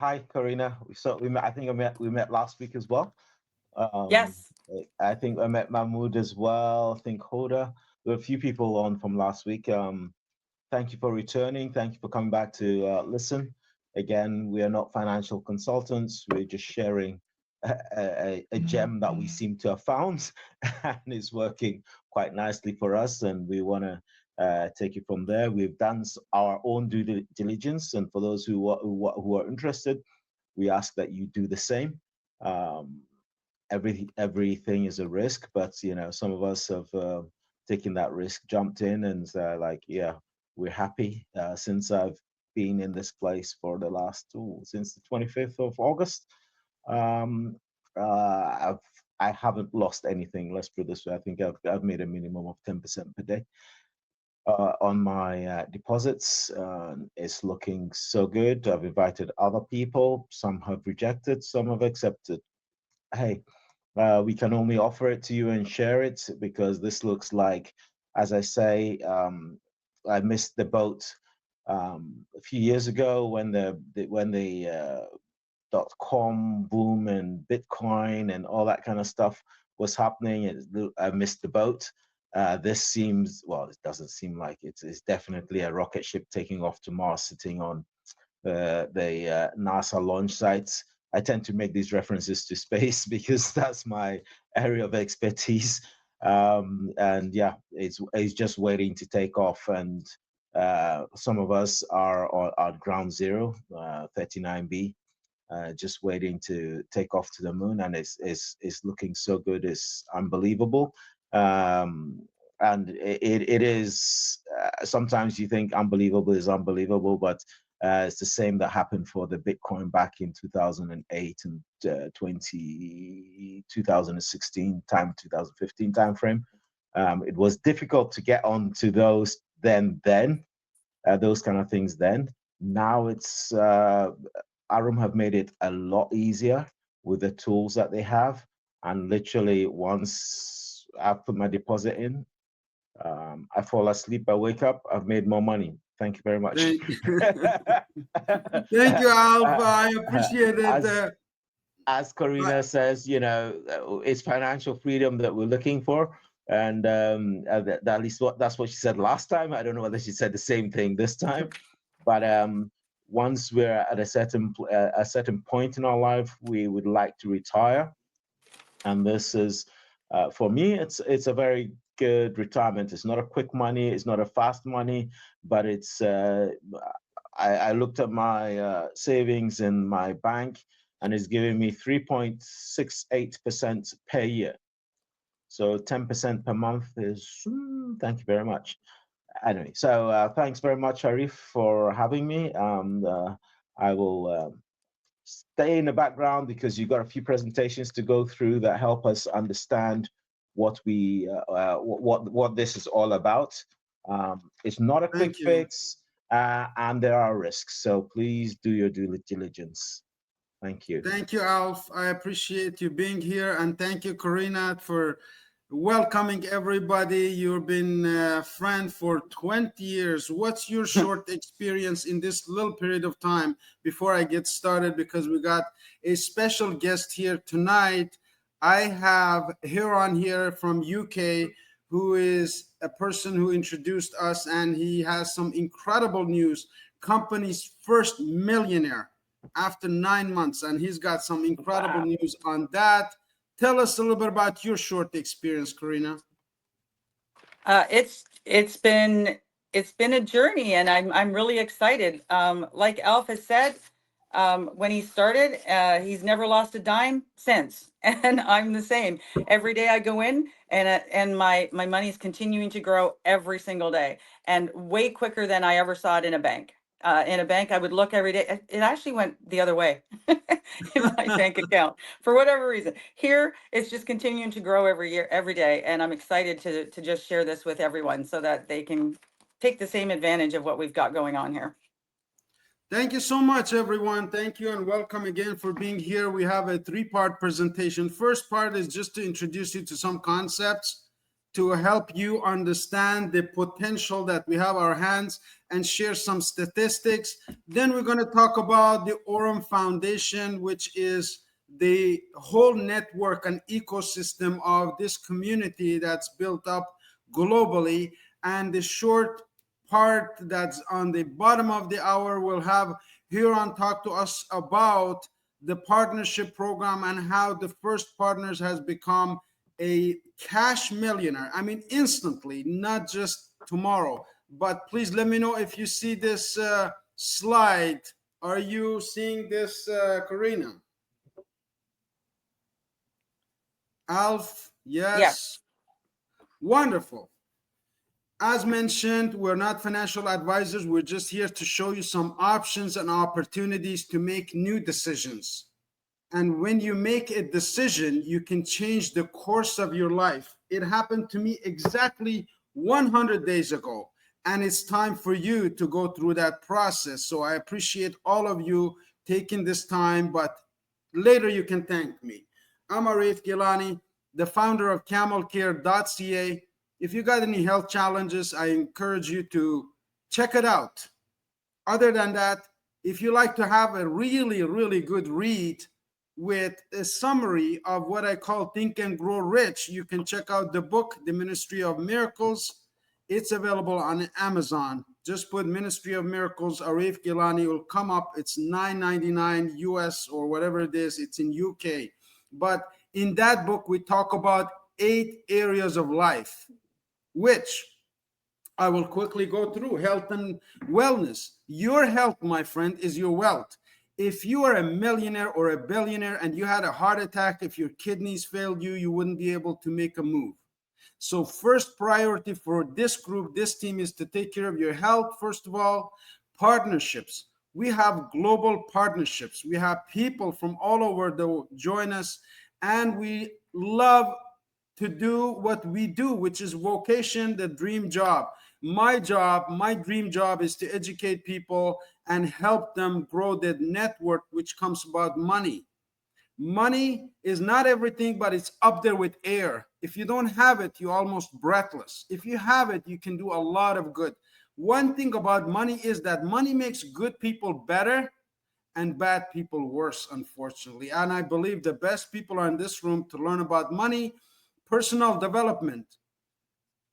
Hi, Karina. We met. I think we met last week as well. Um, Yes. I think I met Mahmoud as well. I think Hoda. There were a few people on from last week. Thank you for returning. Thank you for coming back to listen. Again, we are not financial consultants. We're just sharing a gem that we seem to have found, and it's working quite nicely for us. And we want to take it from there. We've done our own due diligence, and for those who are interested, we ask that you do the same. Um, everything is a risk, but some of us have taken that risk, jumped in, and like, yeah, we're happy. Since I've been in this place for the last since the 25th of August, um, I've I haven't lost anything. Let's put it this way. I think I've made a minimum of 10% per day on my deposits. It's looking so good. I've invited other people. Some have rejected, some have accepted. Hey, we can only offer it to you and share it because this looks like, as I say, I missed the boat a few years ago when the .com boom and Bitcoin and all that kind of stuff was happening. I missed the boat. This seems, well, it doesn't seem like it's definitely a rocket ship taking off to Mars, sitting on the NASA launch sites. I tend to make these references to space because that's my area of expertise. And yeah, it's just waiting to take off. And some of us are at ground zero, 39B, just waiting to take off to the moon, and it's looking so good. It's unbelievable. And it is, sometimes you think unbelievable is unbelievable, but it's the same that happened for the Bitcoin back in 2008 and 2016 time, 2015 time frame. It was difficult to get onto those those kind of things then. Now it's Aurum have made it a lot easier with the tools that they have. And literally, once I put my deposit in, I fall asleep, I wake up, I've made more money. Thank you very much. Thank, thank you, Alf. I appreciate it. as as I- Karina says, it's financial freedom that we're looking for. And at least that's what she said last time. I don't know whether she said the same thing this time, but once we're at a certain point in our life, we would like to retire, and this is, for me, it's a very good retirement. It's not a quick money, it's not a fast money, but it's. I looked at my savings in my bank, and it's giving me 3.68% per year. So 10% per month is, thank you very much. Anyway, so thanks very much, Arif, for having me. I will stay in the background because you've got a few presentations to go through that help us understand what this is all about. It's not a quick Thank you. fix, and there are risks. So please do your due diligence. Thank you. Thank you, Alf. I appreciate you being here. And thank you, Karina, for welcoming everybody. You've been a friend for 20 years. What's your short experience in this little period of time before I get started? Because we got a special guest here tonight. I have Huron here from UK, who is a person who introduced us, and he has some incredible news. Company's first millionaire after 9 months, and he's got some incredible Wow. news on that. Tell us a little bit about your short experience, Karina. It's been a journey, and I'm really excited. Like Alf has said, when he started, he's never lost a dime since, and I'm the same. Every day I go in, and my money is continuing to grow every single day, and way quicker than I ever saw it in a bank. In a bank, I would look every day. It actually went the other way in my bank account for whatever reason. Here, it's just continuing to grow every year, every day, and I'm excited to just share this with everyone so that they can take the same advantage of what we've got going on here. Thank you so much, everyone. Thank you and welcome again for being here. We have a three-part presentation. First part is just to introduce you to some concepts. to help you understand the potential that we have our hands and share some statistics. Then we're going to talk about the Aurum Foundation, which is the whole network and ecosystem of this community that's built up globally. And the short part that's on the bottom of the hour will have Huron talk to us about the partnership program and how the first partners has become a cash millionaire. I mean, instantly, not just tomorrow. But please let me know if you see this slide. Are you seeing this, Karina? Alf, yes. Yes. Wonderful. As mentioned, we're not financial advisors. We're just here to show you some options and opportunities to make new decisions. And when you make a decision, you can change the course of your life. It happened to me exactly 100 days ago. And it's time for you to go through that process. So I appreciate all of you taking this time, but later you can thank me. I'm Arif Gilany, the founder of camelcare.ca. If you got any health challenges, I encourage you to check it out. Other than that, if you like to have a really, really good read with a summary of what I call Think and Grow Rich, you can check out the book, The Ministry of Miracles. It's available on Amazon. Just put Ministry of Miracles, Arif Gilany, will come up. It's $9.99 US or whatever it is. It's in UK. But in that book, we talk about 8 areas of life, which I will quickly go through. Health and wellness. Your health, my friend, is your wealth. If you are a millionaire or a billionaire and you had a heart attack, if your kidneys failed you, you wouldn't be able to make a move. So first priority for this group, this team, is to take care of your health. First of all, partnerships. We have global partnerships. We have people from all over that join us, and we love to do what we do, which is vocation, the dream job. My dream job is to educate people and help them grow their network, which comes about money. Money is not everything, but it's up there with air. If you don't have it, you're almost breathless. If you have it, you can do a lot of good. One thing about money is that money makes good people better and bad people worse, unfortunately. And I believe the best people are in this room to learn about money, personal development.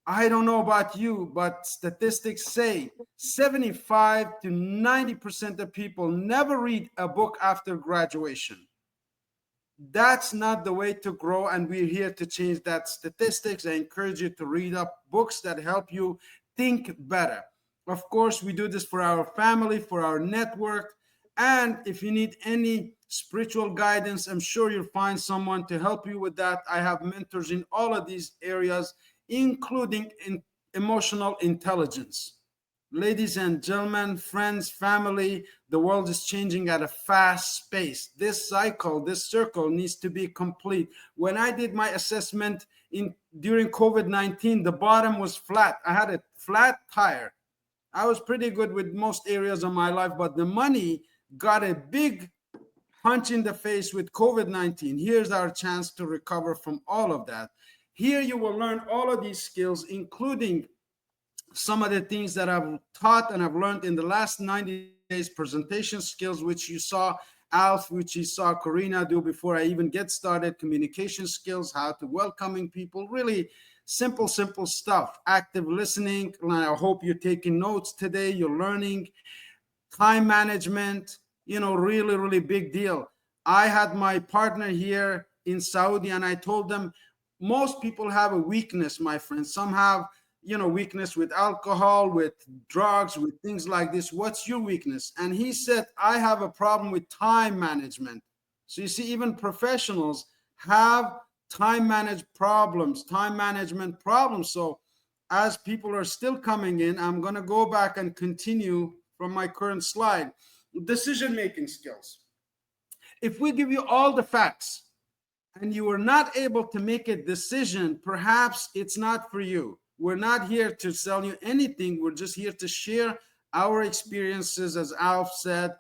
I don't know about you, but statistics say 75 to 90% of people never read a book after graduation. That's not the way to grow, and we're here to change that statistics. I encourage you to read up books that help you think better. Of course, we do this for our family, for our network, and if you need any spiritual guidance, I'm sure you'll find someone to help you with that. I have mentors in all of these areas, including in emotional intelligence. Ladies and gentlemen, friends, family, the world is changing at a fast pace. This cycle, this circle needs to be complete. When I did my assessment during COVID-19, the bottom was flat. I had a flat tire. I was pretty good with most areas of my life, but the money got a big punch in the face with COVID-19. Here's our chance to recover from all of that. Here you will learn all of these skills, including some of the things that I've taught and I've learned in the last 90 days, presentation skills, which you saw Alf, which you saw Karina do before I even get started, communication skills, how to welcoming people, really simple stuff, active listening. And I hope you're taking notes today, you're learning time management, really, really big deal. I had my partner here in Saudi and I told them, most people have a weakness, my friends. Some have weakness with alcohol, with drugs, with things like this. What's your weakness? And he said, I have a problem with time management. So you see, even professionals have time management problems. So as people are still coming in, I'm going to go back and continue from my current slide. Decision-making skills. If we give you all the facts and you are not able to make a decision, perhaps it's not for you. We're not here to sell you anything. We're just here to share our experiences, as Alf said.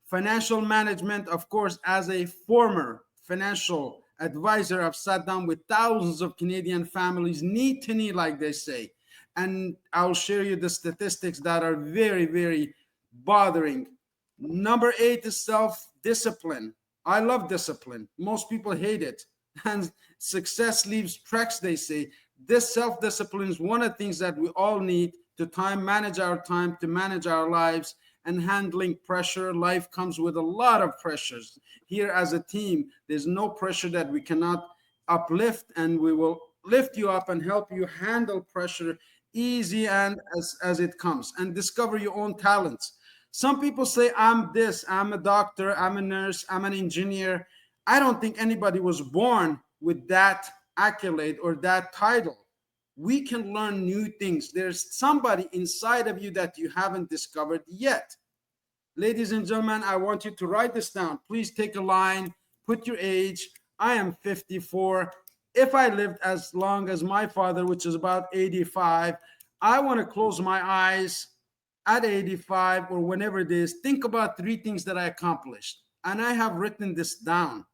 Financial management, of course, as a former financial advisor. I've sat down with thousands of Canadian families, knee to knee, like they say. And I'll share you the statistics that are very, very bothering. Number 8 is self-discipline. I love discipline. Most people hate it. And success leaves tracks, they say. This self-discipline is one of the things that we all need to manage our time, to manage our lives, and handling pressure. Life comes with a lot of pressures. Here as a team, there's no pressure that we cannot uplift, and we will lift you up and help you handle pressure easy and as it comes, and discover your own talents. Some people say, I'm this, I'm a doctor, I'm a nurse, I'm an engineer. I don't think anybody was born with that accolade or that title. We can learn new things. There's somebody inside of you that you haven't discovered yet. Ladies and gentlemen, I want you to write this down. Please take a line, put your age. I am 54. If I lived as long as my father, which is about 85, I want to close my eyes at 85 or whenever it is. Think about 3 things that I accomplished. And I have written this down.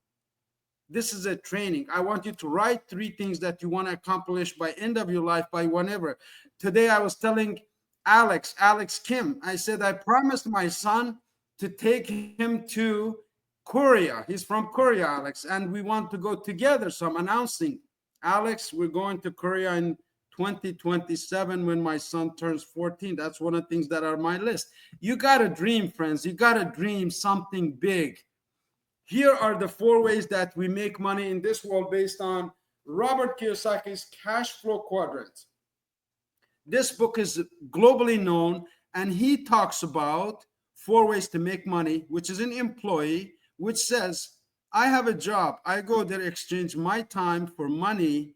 This is a training. I want you to write 3 things that you want to accomplish by end of your life, by whenever. Today I was telling Alex Kim, I said, I promised my son to take him to Korea. He's from Korea, Alex, and we want to go together. So I'm announcing, Alex, we're going to Korea in 2027 when my son turns 14. That's one of the things that are on my list. You got to dream, friends. You got to dream something big. Here are the 4 ways that we make money in this world based on Robert Kiyosaki's cash flow quadrant. This book is globally known, and he talks about 4 ways to make money, which is an employee, which says, I have a job. I go there, exchange my time for money,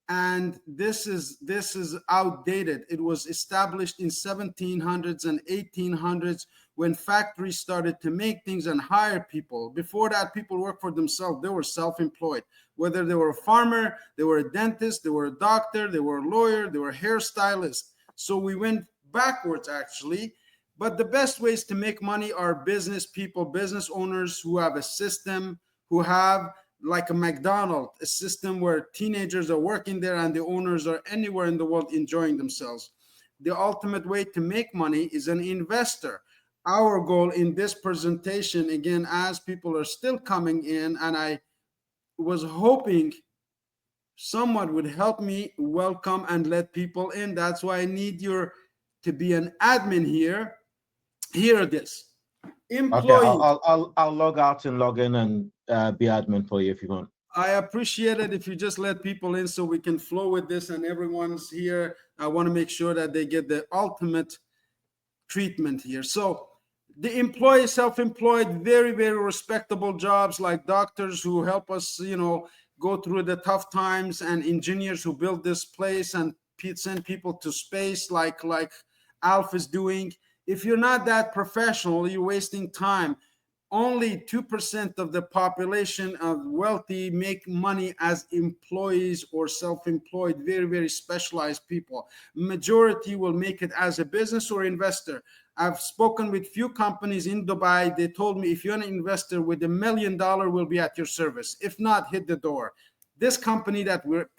and this is outdated. It was established in 1700s and 1800s when factories started to make things and hire people. Before that, people worked for themselves. They were self-employed. Whether they were a farmer, they were a dentist, they were a doctor, they were a lawyer, they were a hairstylist. So we went backwards, actually. But the best ways to make money are business people, business owners who have a system, who have, like a McDonald's, a system where teenagers are working there and the owners are anywhere in the world enjoying themselves. The ultimate way to make money is an investor. Our goal in this presentation, again, as people are still coming in, and I was hoping someone would help me welcome and let people in. That's why I need you to be an admin here. Here it is. Okay, I'll log out and log in and be admin for you if you want. I appreciate it if you just let people in so we can flow with this and everyone's here. I want to make sure that they get the ultimate treatment here. So the employee, self-employed, very, very respectable jobs like doctors who help us, go through the tough times, and engineers who build this place and send people to space like Alf is doing. If you're not that professional, you're wasting time. Only 2% of the population of wealthy make money as employees or self-employed, very, very specialized people. Majority will make it as a business or investor. I've spoken with few companies in Dubai. They told me, if you're an investor with $1 million, we'll be at your service. If not, hit the door. This company that we're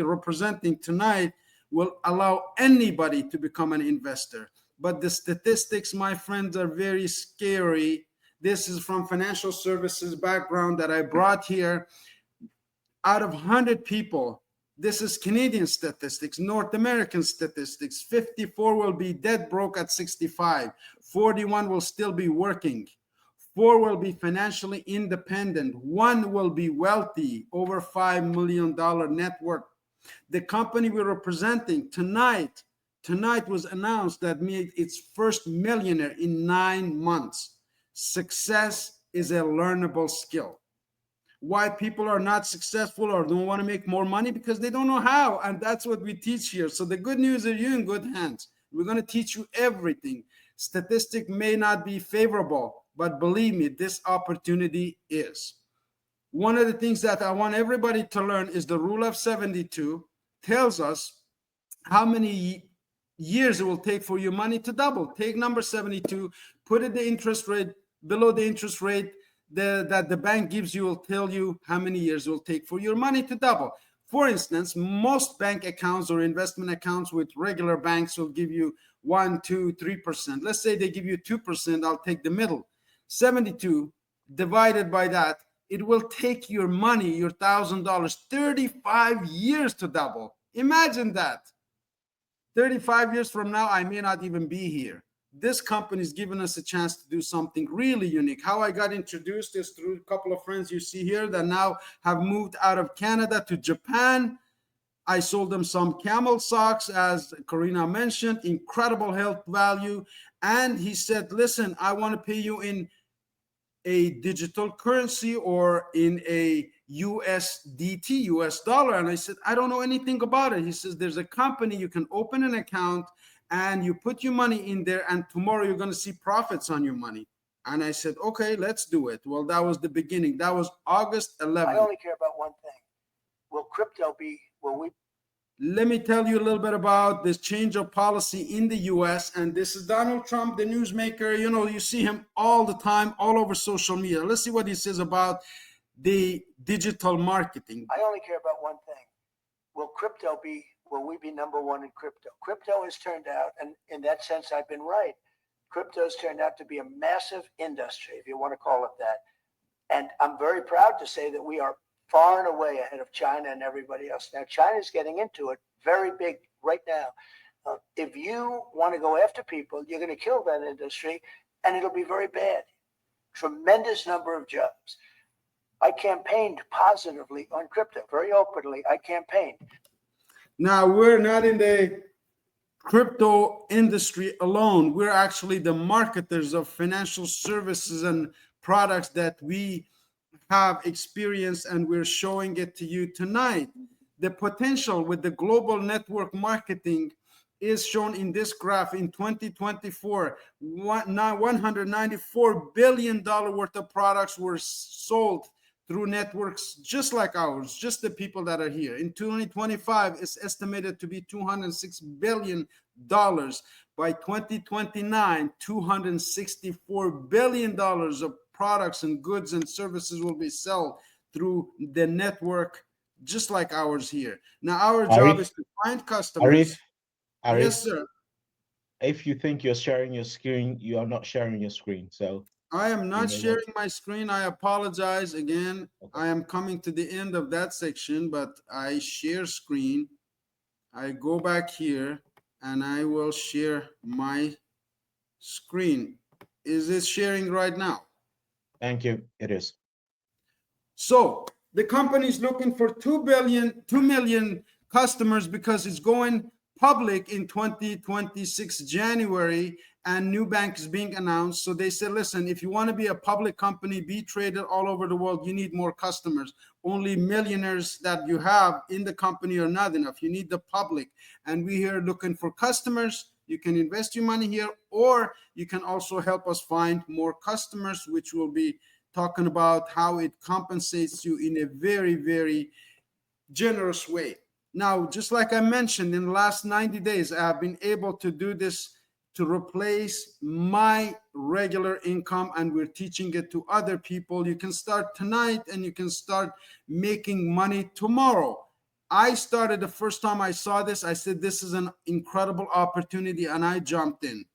representing tonight will allow anybody to become an investor. But the statistics, my friends, are very scary. This is from financial services background that I brought here. Out of 100 people, this is Canadian statistics, North American statistics, 54 will be dead broke at 65. 41 will still be working. 4 will be financially independent. 1 will be wealthy, over $5 million net worth. The company we're representing tonight was announced that made its first millionaire in 9 months. Success is a learnable skill. Why people are not successful or don't want to make more money? Because they don't know how, and that's what we teach here. So the good news is you're in good hands. We're going to teach you everything. Statistic may not be favorable, but believe me, this opportunity is. One of the things that I want everybody to learn is the rule of 72 tells us how many years it will take for your money to double. Take number 72, put it the interest rate below the interest rate, that the bank gives you will tell you how many years it will take for your money to double. For instance, most bank accounts or investment accounts with regular banks will give you 1, 2, 3%. Let's say they give you 2%, I'll take the middle. 72 divided by that, it will take your money, your $1,000, 35 years to double. Imagine that. 35 years from now, I may not even be here. This company is giving us a chance to do something really unique. How I got introduced is through a couple of friends you see here that now have moved out of Canada to Japan. I sold them some camel socks, as Karina mentioned, incredible health value. And he said, listen, I want to pay you in a digital currency or in a USDT, US dollar. And I said, I don't know anything about it. He says, there's a company, you can open an account and you put your money in there, and tomorrow you're going to see profits on your money. And I said, okay, let's do it. Well, that was the beginning. That was August 11th. I only care about one thing. Will crypto be, will we? Let me tell you a little bit about this change of policy in the US. And this is Donald Trump, the newsmaker. You know, you see him all the time, all over social media. Let's see what he says about the digital marketing. I only care about one thing. Will crypto be, will we be number one in crypto? Crypto has turned out, and in that sense, I've been right. Crypto has turned out to be a massive industry, if you want to call it that. And I'm very proud to say that we are far and away ahead of China and everybody else. Now, China's getting into it very big right now. If you want to go after people, you're going to kill that industry, and it'll be very bad. Tremendous number of jobs. I campaigned positively on crypto, very openly. I campaigned. Now, we're not in the crypto industry alone. We're actually the marketers of financial services and products that we have experienced, and we're showing it to you tonight. The potential with the global network marketing is shown in this graph. In 2024, $194 billion worth of products were sold through networks just like ours, just the people that are here. In 2025, it's estimated to be $206 billion. By 2029, $264 billion of products and goods and services will be sold through the network just like ours here. Now, our job is to find customers. Arif, Yes, sir. If you think you're sharing your screen, you are not sharing your screen. So I am not sharing my screen. I apologize again. Okay. I am coming to the end of that section, but I share screen. I go back here and I will share my screen. Is it sharing right now? Thank you. It is. So the company is looking for 2 million customers because it's going public in 2026 January, and new bank is being announced. So they said, listen, if you want to be a public company, be traded all over the world, you need more customers. Only millionaires that you have in the company are not enough. You need the public. And we here looking for customers. You can invest your money here, or you can also help us find more customers, which will be talking about how it compensates you in a very, very generous way. Now, just like I mentioned, in the last 90 days, I have been able to do this to replace my regular income, and we're teaching it to other people. You can start tonight and you can start making money tomorrow. I started the first time I saw this, I said, this is an incredible opportunity, and I jumped in.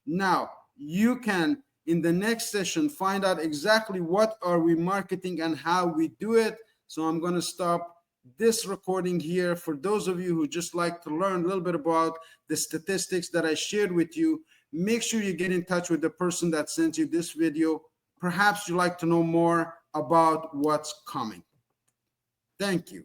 Now, you can, in the next session, find out exactly what are we marketing and how we do it. So I'm going to stop this recording here. For those of you who just like to learn a little bit about the statistics that I shared with you, make sure you get in touch with the person that sent you this video. Perhaps you like to know more about what's coming. Thank you.